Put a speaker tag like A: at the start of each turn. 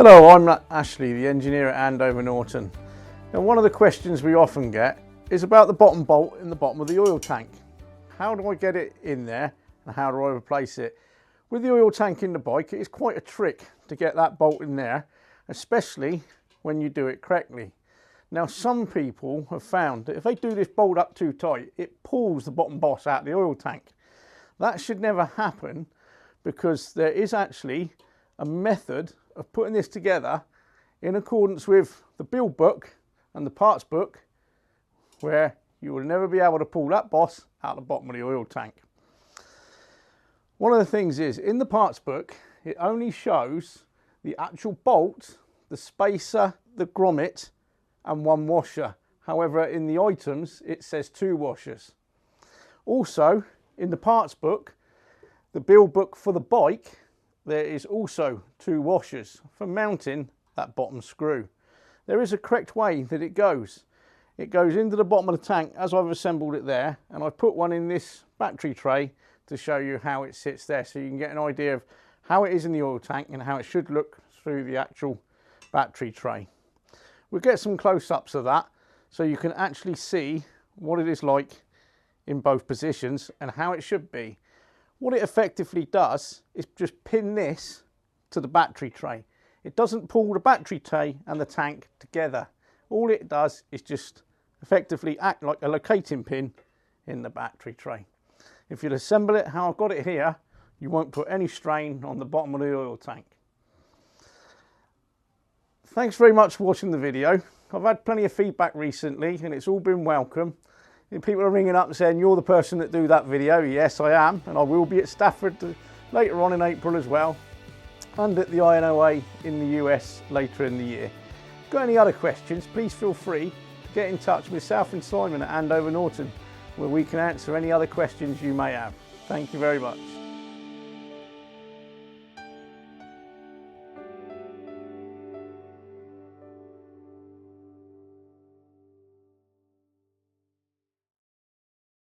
A: Hello, I'm Ashley, the engineer at Andover Norton. Now, one of the questions we often get is about the bottom bolt in the bottom of the oil tank. How do I get it in there and how do I replace it? With the oil tank in the bike, it is quite a trick to get that bolt in there, especially when you do it correctly. Now, some people have found that if they do this bolt up too tight, it pulls the bottom boss out of the oil tank. That should never happen because there is actually a method of putting this together in accordance with the build book and the parts book, where you will never be able to pull that boss out the bottom of the oil tank. One of the things is, in the parts book, it only shows the actual bolt, the spacer, the grommet and one washer. However, in the items, it says 2 washers. Also, in the parts book, the build book for the bike, there is also 2 washers for mounting that bottom screw. There is a correct way that it goes. It goes into the bottom of the tank as I've assembled it there, and I've put one in this battery tray to show you how it sits there, so you can get an idea of how it is in the oil tank and how it should look through the actual battery tray. We'll get some close-ups of that so you can actually see what it is like in both positions and how it should be. What it effectively does is just pin this to the battery tray. It doesn't pull the battery tray and the tank together. All it does is just effectively act like a locating pin in the battery tray. If you assemble it how I've got it here, you won't put any strain on the bottom of the oil tank. Thanks very much for watching the video. I've had plenty of feedback recently and it's all been welcome. People are ringing up and saying, you're the person that do that video. Yes, I am, and I will be at Stafford later on in April as well, and at the INOA in the US later in the year. Got any other questions, please feel free to get in touch with myself and Simon at Andover Norton, where we can answer any other questions you may have. Thank you very much.